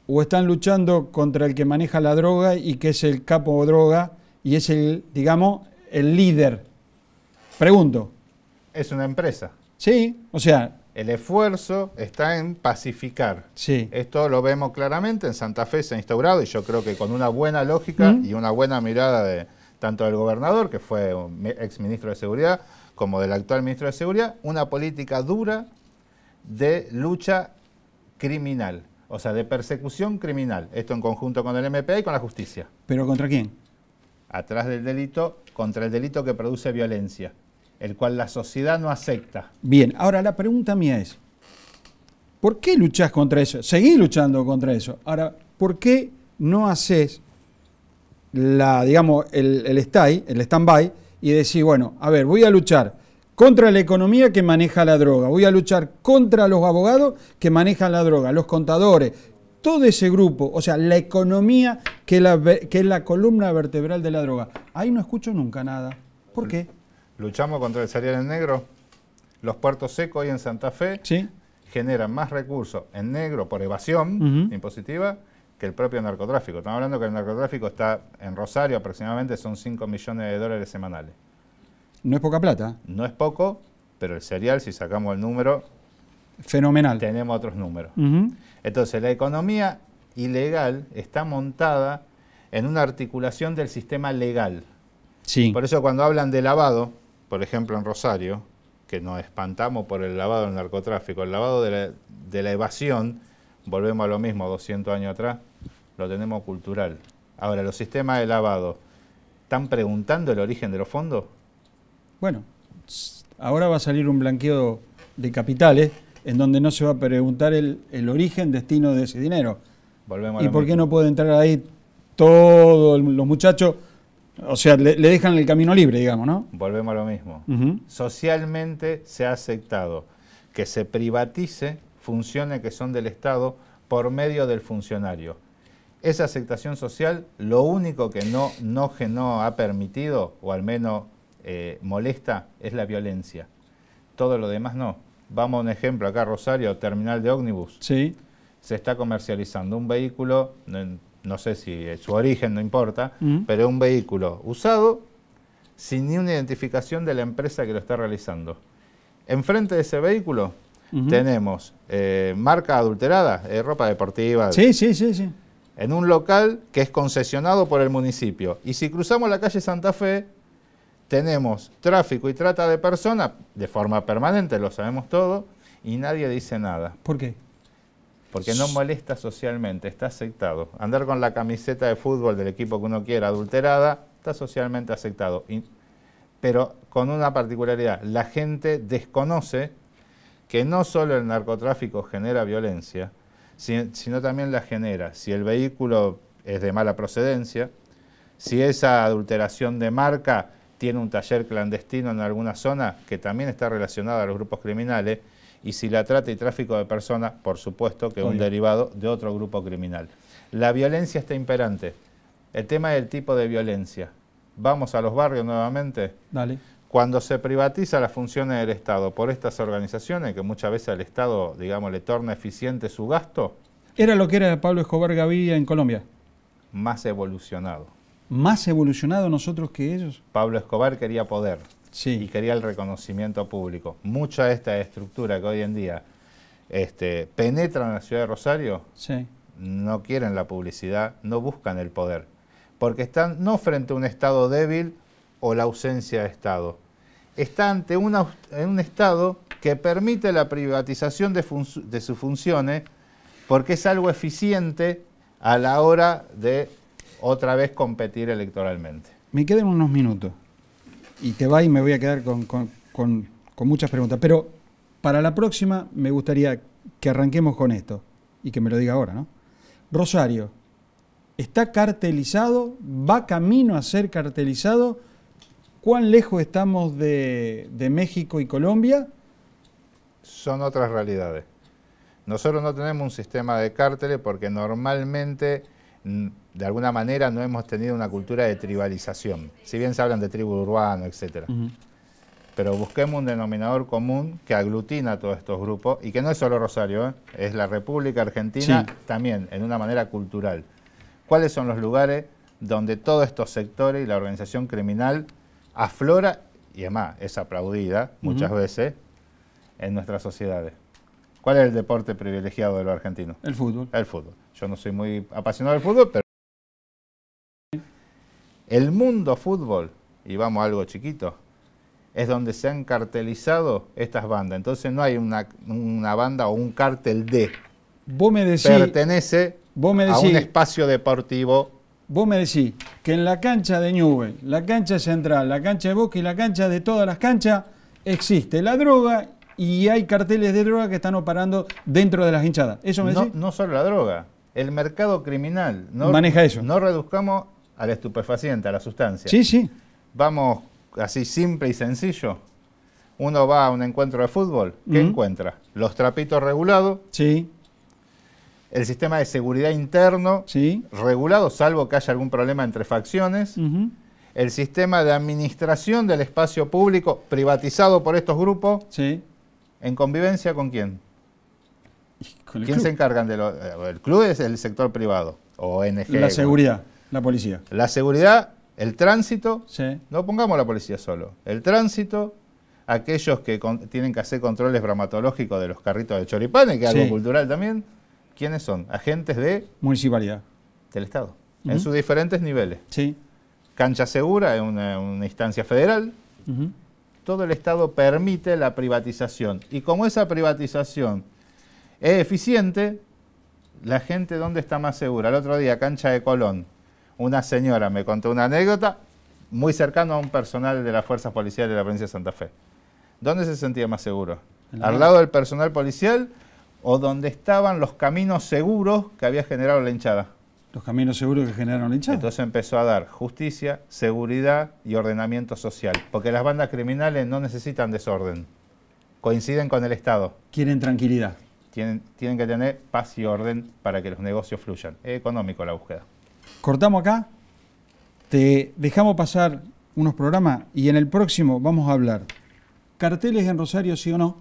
o están luchando contra el que maneja la droga y que es el capo droga y es el, digamos, el líder. Pregunto. Es una empresa. Sí, o sea... El esfuerzo está en pacificar. Sí. Esto lo vemos claramente, en Santa Fe se ha instaurado, y yo creo que con una buena lógica y una buena mirada de tanto del gobernador, que fue un ex ministro de Seguridad, como del actual ministro de Seguridad, una política dura de lucha criminal, o sea, de persecución criminal. Esto en conjunto con el MPA y con la justicia. ¿Pero contra quién? Atrás del delito, contra el delito que produce violencia, el cual la sociedad no acepta. Bien, ahora la pregunta mía es, ¿por qué luchás contra eso? Seguís luchando contra eso. Ahora, ¿por qué no haces digamos, el stand-by y decir, bueno, a ver, voy a luchar contra la economía que maneja la droga, voy a luchar contra los abogados que manejan la droga, los contadores, todo ese grupo, o sea, la economía que es la columna vertebral de la droga. Ahí no escucho nunca nada. ¿Por qué? Luchamos contra el cereal en negro. Los puertos secos hoy en Santa Fe generan más recursos en negro por evasión impositiva que el propio narcotráfico. Estamos hablando que el narcotráfico está en Rosario, aproximadamente son 5 millones de dólares semanales. No es poca plata. No es poco, pero el cereal, si sacamos el número, fenomenal. Tenemos otros números. Entonces, la economía ilegal está montada en una articulación del sistema legal. Sí. Por eso cuando hablan de lavado, por ejemplo en Rosario, que nos espantamos por el lavado del narcotráfico, el lavado de la evasión, volvemos a lo mismo 200 años atrás, lo tenemos cultural. Ahora, los sistemas de lavado, ¿están preguntando el origen de los fondos? Bueno, ahora va a salir un blanqueo de capitales en donde no se va a preguntar el origen, destino de ese dinero. Volvemos a ¿Y lo por qué mismo. no puede entrar ahí todos los muchachos? O sea, le dejan el camino libre, digamos, ¿no? Volvemos a lo mismo. Socialmente se ha aceptado que se privatice funciones que son del Estado por medio del funcionario. Esa aceptación social, lo único que no ha permitido, o al menos molesta, es la violencia. Todo lo demás no. Vamos a un ejemplo acá, Rosario, terminal de ómnibus. Sí. Se está comercializando un vehículo, no sé si su origen no importa, pero es un vehículo usado sin ni una identificación de la empresa que lo está realizando. Enfrente de ese vehículo tenemos marca adulterada, ropa deportiva. Sí, sí, sí, sí. En un local que es concesionado por el municipio. Y si cruzamos la calle Santa Fe, tenemos tráfico y trata de personas de forma permanente, lo sabemos todo, y nadie dice nada. ¿Por qué? Porque no molesta socialmente, está aceptado. Andar con la camiseta de fútbol del equipo que uno quiera adulterada, está socialmente aceptado. Pero con una particularidad, la gente desconoce que no solo el narcotráfico genera violencia, sino también la genera si el vehículo es de mala procedencia, si esa adulteración de marca tiene un taller clandestino en alguna zona que también está relacionada a los grupos criminales, y si la trata y tráfico de personas, por supuesto que es un derivado de otro grupo criminal. La violencia está imperante. El tema es el tipo de violencia. Vamos a los barrios nuevamente. Dale. Cuando se privatiza las funciones del Estado por estas organizaciones, que muchas veces al Estado, digamos, le torna eficiente su gasto. Era lo que era Pablo Escobar Gaviria en Colombia. Más evolucionado. ¿Más evolucionado nosotros que ellos? Pablo Escobar quería poder. Sí. Y quería el reconocimiento público. Mucha de esta estructura que hoy en día penetra en la ciudad de Rosario, no quieren la publicidad, no buscan el poder, porque están no frente a un Estado débil o la ausencia de Estado, está ante un Estado que permite la privatización de sus funciones porque es algo eficiente a la hora de otra vez competir electoralmente. Me quedan unos minutos. Y te va y me voy a quedar con muchas preguntas. Pero para la próxima me gustaría que arranquemos con esto y que me lo diga ahora, ¿no? Rosario, ¿está cartelizado? ¿Va camino a ser cartelizado? ¿Cuán lejos estamos de México y Colombia? Son otras realidades. Nosotros no tenemos un sistema de cárteles porque normalmente, de alguna manera, no hemos tenido una cultura de tribalización. Si bien se hablan de tribu urbano, etc. Pero busquemos un denominador común que aglutina a todos estos grupos y que no es solo Rosario, es la República Argentina también, en una manera cultural. ¿Cuáles son los lugares donde todos estos sectores y la organización criminal aflora y además es aplaudida muchas veces en nuestras sociedades? ¿Cuál es el deporte privilegiado de los argentinos? El fútbol. El fútbol. Yo no soy muy apasionado del fútbol, pero el mundo fútbol, y vamos a algo chiquito, es donde se han cartelizado estas bandas. Entonces no hay una banda o un cártel de. Vos me decís, pertenece a un espacio deportivo. Vos me decís que en la cancha de Newell's, la cancha central, la cancha de Boca y la cancha de todas las canchas existe la droga y hay carteles de droga que están operando dentro de las hinchadas. ¿Eso me decís? No solo la droga, el mercado criminal. Maneja eso. No reduzcamos al estupefaciente, a la sustancia. Sí, sí. Vamos así simple y sencillo. Uno va a un encuentro de fútbol, ¿qué encuentra? Los trapitos regulados. Sí. El sistema de seguridad interno regulado, salvo que haya algún problema entre facciones. El sistema de administración del espacio público privatizado por estos grupos. Sí. ¿En convivencia con quién? Con el ¿Quién club. se encargan de lo? El club es el sector privado, o ONG. La seguridad, la policía. La seguridad, el tránsito. Sí. No pongamos la policía solo. El tránsito, aquellos que tienen que hacer controles bromatológicos de los carritos de choripanes, que es algo cultural también. ¿Quiénes son? Agentes de... Municipalidad. Del Estado, en sus diferentes niveles. Sí. Cancha Segura es una instancia federal. Todo el Estado permite la privatización. Y como esa privatización es eficiente, la gente, ¿dónde está más segura? El otro día, Cancha de Colón, una señora me contó una anécdota muy cercana a un personal de las fuerzas policiales de la provincia de Santa Fe. ¿Dónde se sentía más seguro? ¿Al lado del personal policial o donde estaban los caminos seguros que había generado la hinchada? Los caminos seguros que generaron la hinchada. Entonces empezó a dar justicia, seguridad y ordenamiento social. Porque las bandas criminales no necesitan desorden. Coinciden con el Estado. Quieren tranquilidad. Tienen que tener paz y orden para que los negocios fluyan. Es económico la búsqueda. Cortamos acá. Te dejamos pasar unos programas y en el próximo vamos a hablar carteles en Rosario, sí o no.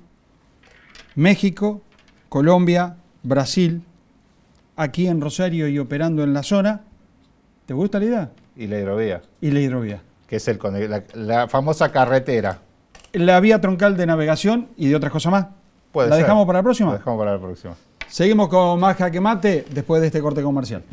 México, Colombia, Brasil, aquí en Rosario y operando en la zona. ¿Te gusta la idea? Y la hidrovía. Y la hidrovía. Que es la famosa carretera. La vía troncal de navegación y de otras cosas más. Puede ¿La ser. dejamos para la próxima? La dejamos para la próxima. Seguimos con más Jaque Mate después de este corte comercial.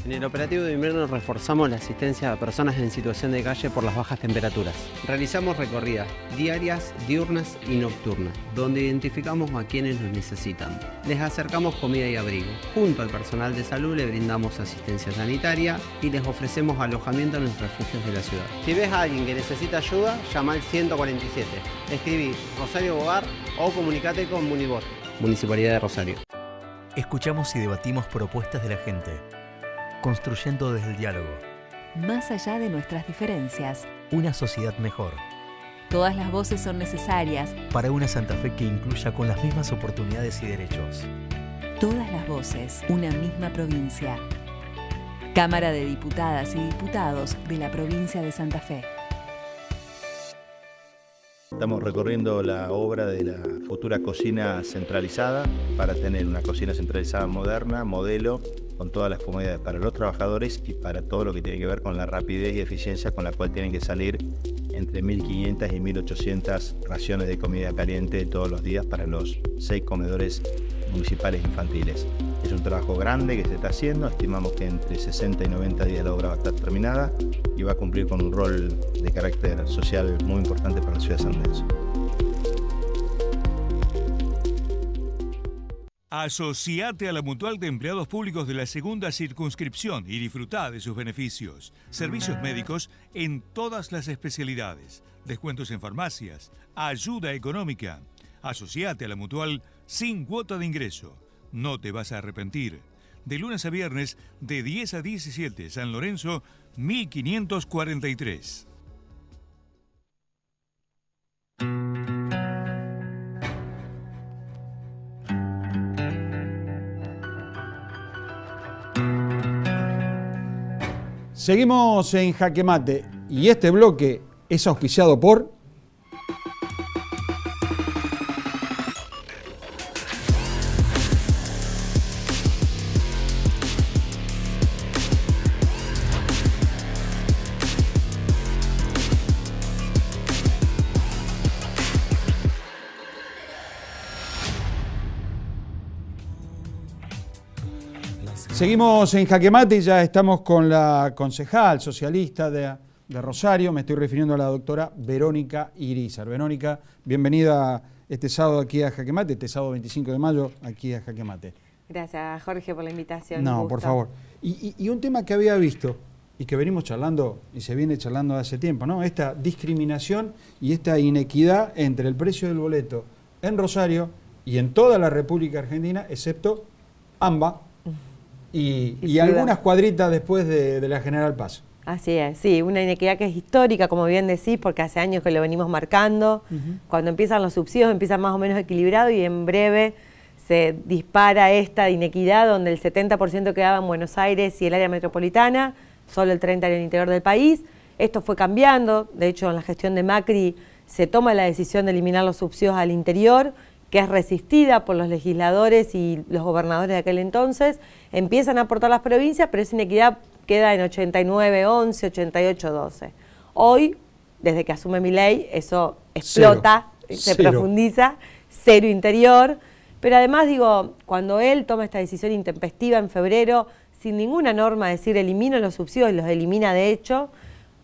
En el operativo de invierno reforzamos la asistencia a personas en situación de calle por las bajas temperaturas. Realizamos recorridas diarias, diurnas y nocturnas, donde identificamos a quienes nos necesitan. Les acercamos comida y abrigo. Junto al personal de salud le brindamos asistencia sanitaria y les ofrecemos alojamiento en los refugios de la ciudad. Si ves a alguien que necesita ayuda, llama al 147. Escribí Rosario Bogar o comunicate con Munibot, Municipalidad de Rosario. Escuchamos y debatimos propuestas de la gente. Construyendo desde el diálogo. Más allá de nuestras diferencias. Una sociedad mejor. Todas las voces son necesarias. Para una Santa Fe que incluya con las mismas oportunidades y derechos. Todas las voces, una misma provincia. Cámara de Diputadas y Diputados de la provincia de Santa Fe. Estamos recorriendo la obra de la futura cocina centralizada para tener una cocina centralizada moderna, modelo, con todas las comodidades para los trabajadores y para todo lo que tiene que ver con la rapidez y eficiencia con la cual tienen que salir entre 1.500 y 1.800 raciones de comida caliente todos los días para los 6 comedores municipales infantiles. Es un trabajo grande que se está haciendo, estimamos que entre 60 y 90 días la obra va a estar terminada y va a cumplir con un rol de carácter social muy importante para la ciudad de San Lorenzo. Asociate a la Mutual de Empleados Públicos de la Segunda Circunscripción y disfrutá de sus beneficios. Servicios médicos en todas las especialidades, descuentos en farmacias, ayuda económica. Asociate a la Mutual sin cuota de ingreso. No te vas a arrepentir. De lunes a viernes, de 10 a 17, San Lorenzo, 1543. Seguimos en Jaque Mate y este bloque es auspiciado por... Seguimos en Jaque Mate y ya estamos con la concejal socialista de Rosario. Me estoy refiriendo a la doctora Verónica Irizar. Verónica, bienvenida este sábado aquí a Jaque Mate, este sábado 25 de mayo aquí a Jaque Mate. Gracias, Jorge, por la invitación. No, por favor. Y un tema que había visto y que venimos charlando y se viene charlando hace tiempo, ¿no? Esta discriminación y esta inequidad entre el precio del boleto en Rosario y en toda la República Argentina, excepto AMBA y algunas cuadritas después de la General Paz. Así es, sí, una inequidad que es histórica, como bien decís, porque hace años que lo venimos marcando. Cuando empiezan los subsidios empiezan más o menos equilibrados y en breve se dispara esta inequidad donde el 70% quedaba en Buenos Aires y el área metropolitana, solo el 30% en el interior del país. Esto fue cambiando, de hecho en la gestión de Macri se toma la decisión de eliminar los subsidios al interior, que es resistida por los legisladores y los gobernadores de aquel entonces. Empiezan a aportar las provincias, pero esa inequidad queda en 89-11, 88-12. Hoy, desde que asume Milei, eso explota, se profundiza, cero interior. Pero además, digo, cuando él toma esta decisión intempestiva en febrero, sin ninguna norma, decir elimino los subsidios, y los elimina de hecho,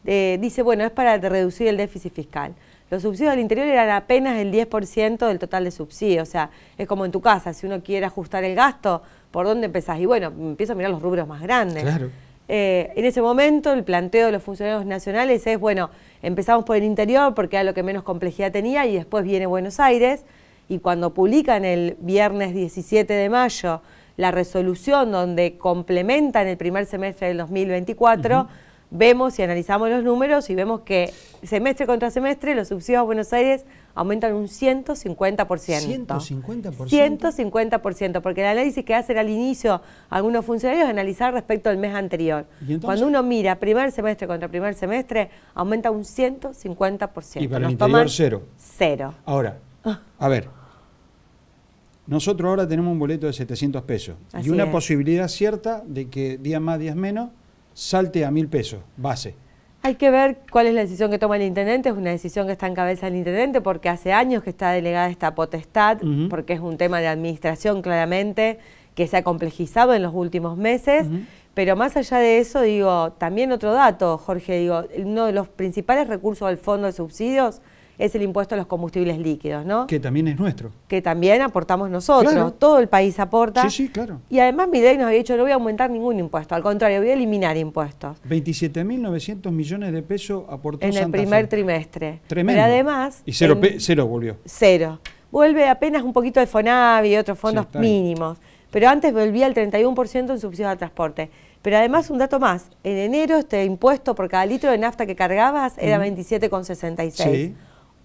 dice, bueno, es para reducir el déficit fiscal. Los subsidios al interior eran apenas el 10% del total de subsidios, o sea, es como en tu casa, si uno quiere ajustar el gasto, ¿por dónde empezás? Y bueno, empiezo a mirar los rubros más grandes. Claro. En ese momento el planteo de los funcionarios nacionales es, bueno, empezamos por el interior porque era lo que menos complejidad tenía y después viene Buenos Aires, y cuando publican el viernes 17 de mayo la resolución donde complementan el primer semestre del 2024, vemos y analizamos los números y vemos que semestre contra semestre los subsidios a Buenos Aires aumentan un 150%. ¿150%? 150%, porque el análisis que hacen al inicio algunos funcionarios es analizar respecto al mes anterior. Cuando uno mira primer semestre contra primer semestre, aumenta un 150%. Y para el interior cero. Cero. Ahora, a ver, nosotros ahora tenemos un boleto de 700 pesos Así y una es. posibilidad cierta de que días más, días menos, salte a 1.000 pesos, base. Hay que ver cuál es la decisión que toma el intendente, es una decisión que está en cabeza del intendente porque hace años que está delegada esta potestad, porque es un tema de administración claramente que se ha complejizado en los últimos meses, pero más allá de eso, digo, también otro dato, Jorge, digo, uno de los principales recursos del fondo de subsidios es el impuesto a los combustibles líquidos, ¿no? Que también es nuestro. Que también aportamos nosotros, Claro. todo el país aporta. Sí, sí, claro. Y además Milei nos había dicho, no voy a aumentar ningún impuesto, al contrario, voy a eliminar impuestos. 27.900 millones de pesos aportó En el Santa primer Fe. trimestre. Tremendo. Pero además... Y cero volvió. Cero. Vuelve apenas un poquito de FONAVI y otros fondos está bien. mínimos. Pero antes volvía el 31% en subsidios al transporte. Pero además, un dato más. En enero este impuesto por cada litro de nafta que cargabas era 27,66. Sí.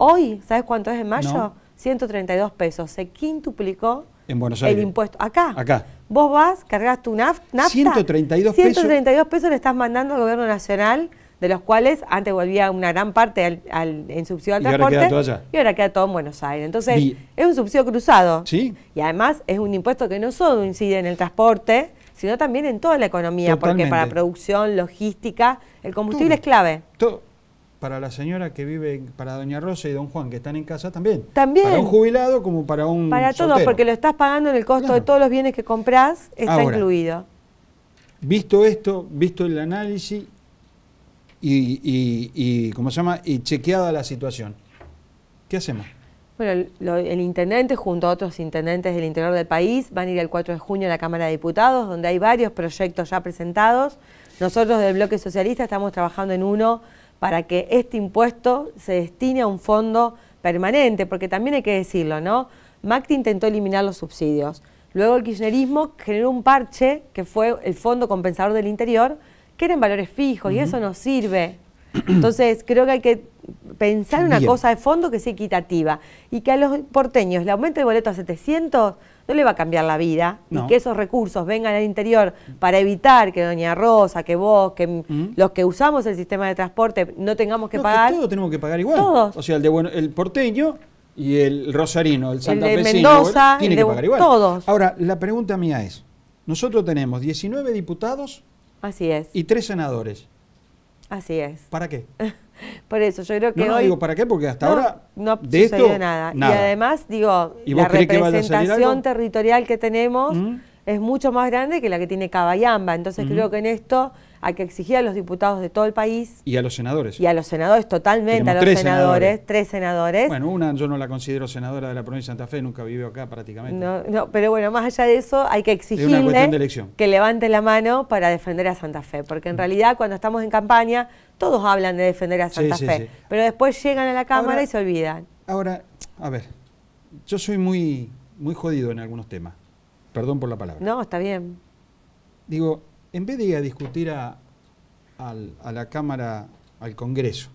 Hoy, ¿sabes cuánto es en mayo? No. 132 pesos. Se quintuplicó En Buenos Aires. el impuesto. Acá. Acá. Vos vas, cargas tu nafta. 132 pesos. 132 pesos le estás mandando al gobierno nacional, de los cuales antes volvía una gran parte en subsidio al Y ahora transporte. queda todo allá. Y ahora queda todo en Buenos Aires. Entonces, Bien. es un subsidio cruzado. Sí. Y además es un impuesto que no solo incide en el transporte, sino también en toda la economía, Totalmente. porque para producción, logística, el combustible es clave. Todo. Para la señora que vive, para doña Rosa y don Juan que están en casa también. También. Para un jubilado como para un Para todos, soltero. porque lo estás pagando en el costo de todos los bienes que comprás, está Ahora, incluido. Visto esto, visto el análisis y ¿cómo se llama? Y chequeada la situación, ¿qué hacemos? Bueno, el intendente junto a otros intendentes del interior del país van a ir el 4 de junio a la Cámara de Diputados, donde hay varios proyectos ya presentados. Nosotros del Bloque Socialista estamos trabajando en uno para que este impuesto se destine a un fondo permanente, porque también hay que decirlo, ¿no? Macri intentó eliminar los subsidios. Luego el kirchnerismo generó un parche, que fue el Fondo Compensador del Interior, que eran valores fijos, y eso no sirve. Entonces, creo que hay que pensar una cosa de fondo que sea equitativa, y que a los porteños el aumento de boleto a 700 no le va a cambiar la vida, No. y que esos recursos vengan al interior para evitar que doña Rosa, que vos, que los que usamos el sistema de transporte no tengamos que pagar. Que todos tenemos que pagar igual. Todos. O sea, el porteño y el rosarino, el santafesino, de Mendoza, tiene que pagar igual. todos. Ahora, la pregunta mía es, nosotros tenemos 19 diputados Así es, y 3 senadores. así es. ¿Para qué? Por eso, yo creo que No, hoy... digo, ¿para qué? Porque hasta ahora no de sucedió esto, nada. nada. Y además, digo, ¿Y vos la creés que vaya a salir representación algo? territorial que tenemos es mucho más grande que la que tiene Cabayamba. Entonces creo que en esto hay que exigir a los diputados de todo el país. Y a los senadores. Y a los senadores, totalmente. Tenemos a los senadores, 3 senadores. Bueno, una yo no la considero senadora de la provincia de Santa Fe, nunca vivió acá prácticamente. No, pero bueno, más allá de eso, hay que exigirle que levante la mano para defender a Santa Fe. Porque en realidad, cuando estamos en campaña, todos hablan de defender a Santa Fe. Sí. Pero después llegan a la Cámara y se olvidan. Ahora, a ver, yo soy muy jodido en algunos temas. Perdón por la palabra. No, está bien. Digo, en vez de ir a discutir a la Cámara, al Congreso,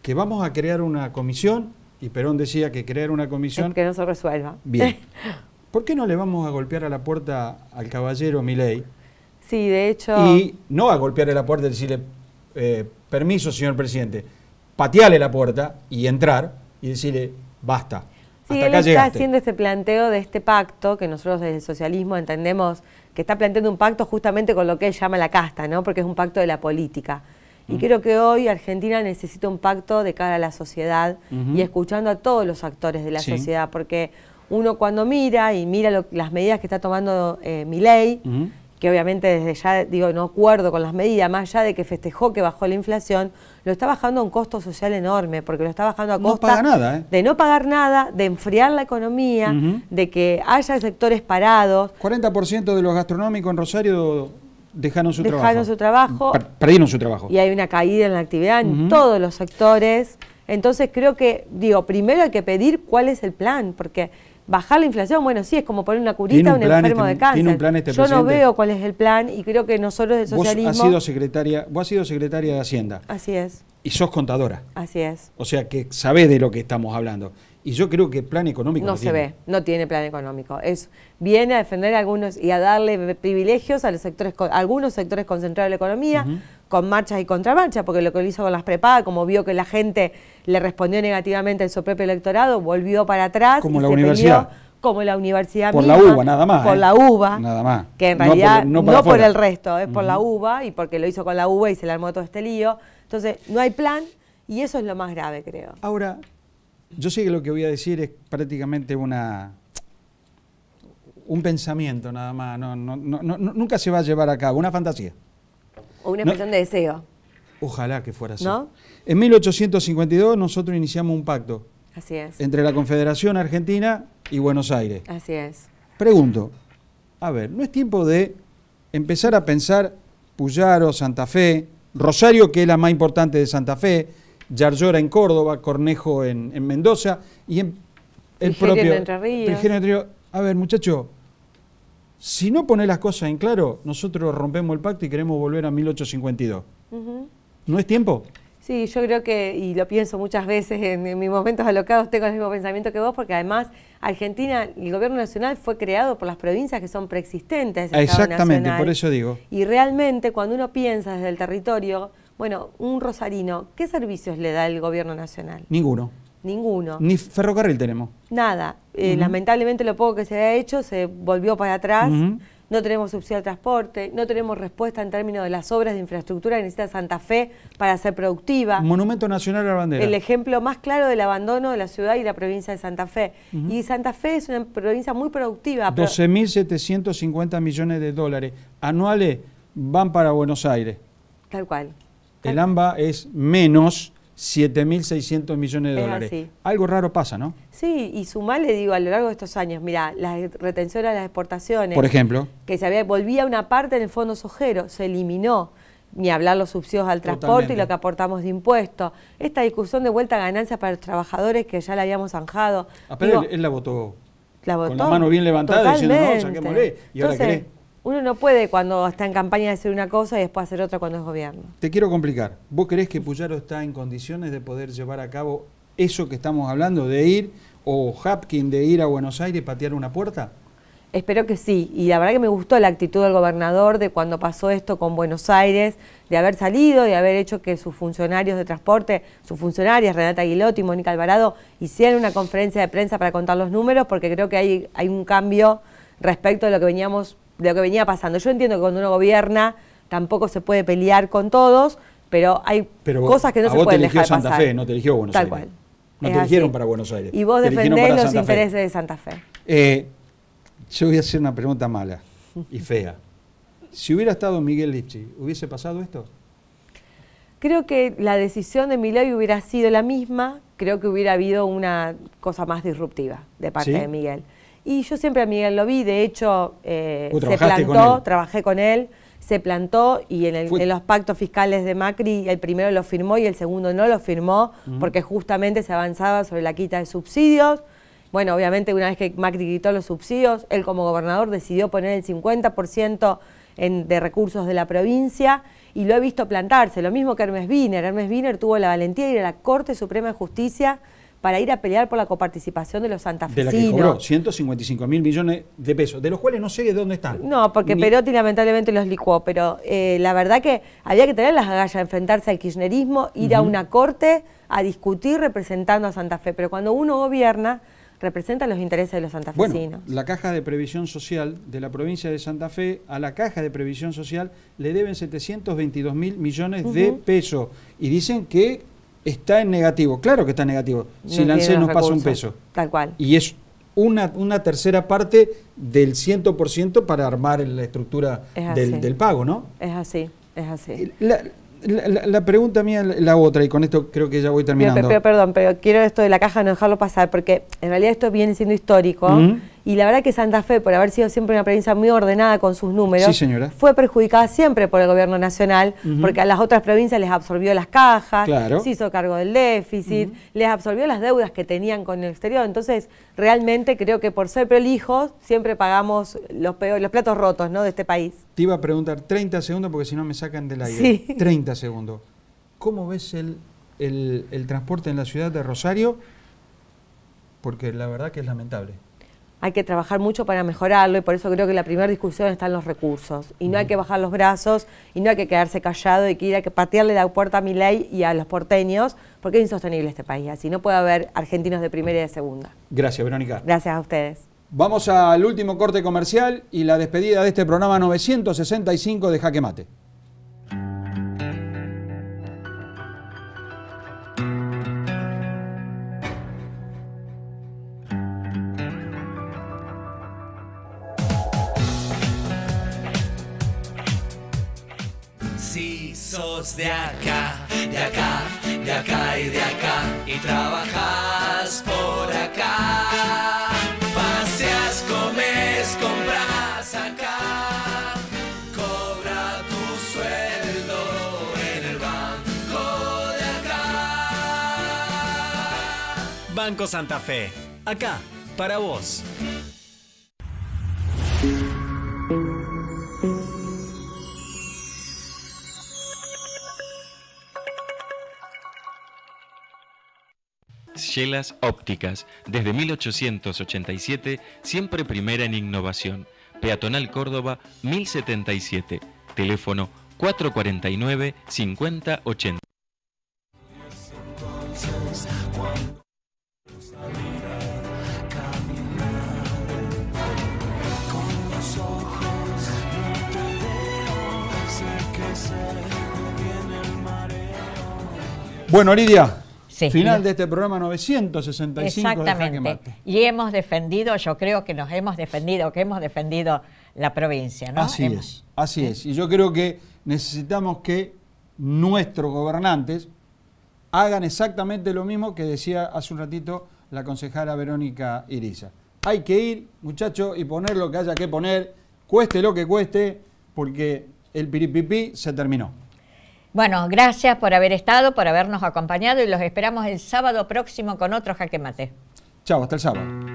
que vamos a crear una comisión, y Perón decía que crear una comisión... Es que no se resuelva. Bien. ¿Por qué no le vamos a golpear a la puerta al caballero Milei? Sí, de hecho... Y no a golpearle la puerta y decirle, permiso, señor presidente, patearle la puerta y entrar y decirle, basta. Sí, él está haciendo este planteo de este pacto, que nosotros desde el socialismo entendemos que está planteando un pacto justamente con lo que él llama la casta, ¿no? Porque es un pacto de la política. Y creo que hoy Argentina necesita un pacto de cara a la sociedad y escuchando a todos los actores de la sociedad, porque uno cuando mira las medidas que está tomando Milei, que obviamente desde ya, digo, no acuerdo con las medidas, más allá de que festejó que bajó la inflación, lo está bajando a un costo social enorme, porque lo está bajando a costa de no pagar nada, de enfriar la economía, de que haya sectores parados. 40% de los gastronómicos en Rosario dejaron su trabajo. Perdieron su trabajo. Y hay una caída en la actividad en todos los sectores. Entonces creo que, primero hay que pedir cuál es el plan, porque bajar la inflación, bueno, sí, es como poner una curita a un enfermo de cáncer. ¿Tiene un plan Yo no veo cuál es el plan y creo que nosotros del socialismo... Vos has sido secretaria de Hacienda. Así es. Y sos contadora. Así es. O sea, que sabés de lo que estamos hablando. Y yo creo que plan económico no se ve, no tiene plan económico. Viene a defender a algunos y a darle privilegios a los sectores, algunos sectores concentrados de la economía, con marchas y contramarchas, porque lo que lo hizo con las prepagas, como vio que la gente le respondió negativamente en su propio electorado, volvió para atrás. Como la universidad. Como la universidad por misma. Por la UBA, nada más. Por la UBA. Nada más. Que en realidad no por el resto, es por la UBA, y porque lo hizo con la UBA y se le armó todo este lío. Entonces, no hay plan, y eso es lo más grave, creo. Ahora, yo sé que lo que voy a decir es prácticamente un pensamiento nada más, nunca se va a llevar a cabo, una fantasía. O una expresión de deseo. Ojalá que fuera así. ¿No? En 1852 nosotros iniciamos un pacto. Así es. Entre la Confederación Argentina y Buenos Aires. Así es. Pregunto, a ver, ¿no es tiempo de empezar a pensar Puyaro, Santa Fe, Rosario, que es la más importante de Santa Fe, Yarlora en Córdoba, Cornejo en Mendoza y en el propio Entre Ríos. A ver, muchachos, si no pones las cosas en claro, nosotros rompemos el pacto y queremos volver a 1852. ¿No es tiempo? Sí, yo creo que, y lo pienso muchas veces en mis momentos alocados, tengo el mismo pensamiento que vos, porque además Argentina, el gobierno nacional fue creado por las provincias que son preexistentes del Estado Exactamente, nacional. Por eso digo. Y realmente cuando uno piensa desde el territorio, bueno, un rosarino, ¿qué servicios le da el gobierno nacional? Ninguno. Ninguno. Ni ferrocarril tenemos. Nada. Lamentablemente lo poco que se ha hecho se volvió para atrás. No tenemos subsidio al transporte, no tenemos respuesta en términos de las obras de infraestructura que necesita Santa Fe para ser productiva. Monumento Nacional a la Bandera. El ejemplo más claro del abandono de la ciudad y la provincia de Santa Fe. Y Santa Fe es una provincia muy productiva. 12.750 millones de dólares anuales van para Buenos Aires. Tal cual. El AMBA es menos 7.600 millones de es dólares. Así. Algo raro pasa, ¿no? Sí, y sumale, digo, a lo largo de estos años, mira, las retenciones de las exportaciones. Por ejemplo. Que volvía una parte en el fondo sojero, se eliminó. Ni hablar los subsidios al transporte y lo que aportamos de impuestos. Esta discusión de vuelta a ganancias para los trabajadores que ya la habíamos zanjado. Pero él la votó. La votó. Con la mano bien levantada diciendo, no, saquémosle. Y ahora querés. Uno no puede cuando está en campaña decir una cosa y después hacer otra cuando es gobierno. Te quiero complicar. ¿Vos creés que Puyaro está en condiciones de poder llevar a cabo eso que estamos hablando, de ir, o Hapkin de ir a Buenos Aires y patear una puerta? Espero que sí. Y la verdad que me gustó la actitud del gobernador de cuando pasó esto con Buenos Aires, de haber salido, de haber hecho que sus funcionarios de transporte, sus funcionarias, Renata Aguilotti y Mónica Alvarado, hicieran una conferencia de prensa para contar los números, porque creo que hay un cambio respecto de lo que venía pasando. Yo entiendo que cuando uno gobierna tampoco se puede pelear con todos, pero hay cosas que no se pueden dejar pasar. Santa Fe, no te eligió Buenos Aires. Tal cual. No te eligieron para Buenos Aires. Y vos defendés los intereses de Santa Fe. Yo voy a hacer una pregunta mala. y fea. Si hubiera estado Miguel Lipschitz, ¿hubiese pasado esto? Creo que la decisión de Milei hubiera sido la misma, creo que hubiera habido una cosa más disruptiva de parte de Miguel. Y yo siempre a Miguel lo vi, de hecho se plantó, trabajé con él, se plantó y en los pactos fiscales de Macri el primero lo firmó y el segundo no lo firmó porque justamente se avanzaba sobre la quita de subsidios. Bueno, obviamente una vez que Macri quitó los subsidios, él como gobernador decidió poner el 50% de recursos de la provincia y lo he visto plantarse, lo mismo que Hermes Wiener. Hermes Wiener tuvo la valentía de ir a la Corte Suprema de Justicia para ir a pelear por la coparticipación de los santafesinos. De la que cobró 155.000 millones de pesos, de los cuales no sé de dónde están. No, porque Perotti lamentablemente los licuó, pero la verdad que había que tener las agallas de enfrentarse al kirchnerismo, ir a una corte a discutir representando a Santa Fe, pero cuando uno gobierna, representa los intereses de los santafesinos. Bueno, la Caja de Previsión Social de la provincia de Santa Fe, a la Caja de Previsión Social le deben 722.000 millones de pesos y dicen que está en negativo. Claro que está en negativo. Si la ANSES nos pasa un peso. Tal cual. Y es una tercera parte del 100% para armar la estructura del pago, ¿no? Es así, es así. La pregunta mía, la otra, y con esto creo que ya voy terminando. Perdón, pero quiero esto de la caja no dejarlo pasar, porque en realidad esto viene siendo histórico, y la verdad que Santa Fe, por haber sido siempre una provincia muy ordenada con sus números, fue perjudicada siempre por el gobierno nacional, porque a las otras provincias les absorbió las cajas, se hizo cargo del déficit, les absorbió las deudas que tenían con el exterior. Entonces, realmente creo que por ser prolijos, siempre pagamos los platos rotos, ¿no?, de este país. Te iba a preguntar 30 segundos, porque si no me sacan del aire. Sí. 30 segundos. ¿Cómo ves el transporte en la ciudad de Rosario? Porque la verdad que es lamentable. Hay que trabajar mucho para mejorarlo y por eso creo que la primera discusión está en los recursos. Y no hay que bajar los brazos y no hay que quedarse callado y que hay que patearle la puerta a Milei y a los porteños, porque es insostenible este país. Así no puede haber argentinos de primera y de segunda. Gracias, Verónica. Gracias a ustedes. Vamos al último corte comercial y la despedida de este programa 965 de Jaque Mate. Sos de acá, de acá, de acá y de acá, y trabajas por acá. Paseas, comes, compras acá, cobra tu sueldo en el banco de acá. Banco Santa Fe, acá, para vos. Yelas Ópticas, desde 1887, siempre primera en innovación. Peatonal Córdoba, 1077. Teléfono 449-5080. Bueno, Lidia. Sí, final de este programa 965 de Jaque Mate. Y hemos defendido, yo creo que hemos defendido la provincia, ¿no? Así es. Y yo creo que necesitamos que nuestros gobernantes hagan exactamente lo mismo que decía hace un ratito la concejala Verónica Iriza. Hay que ir, muchachos, y poner lo que haya que poner, cueste lo que cueste, porque el piripipí se terminó. Bueno, gracias por haber estado, por habernos acompañado y los esperamos el sábado próximo con otro Jaque Mate. Chao, hasta el sábado.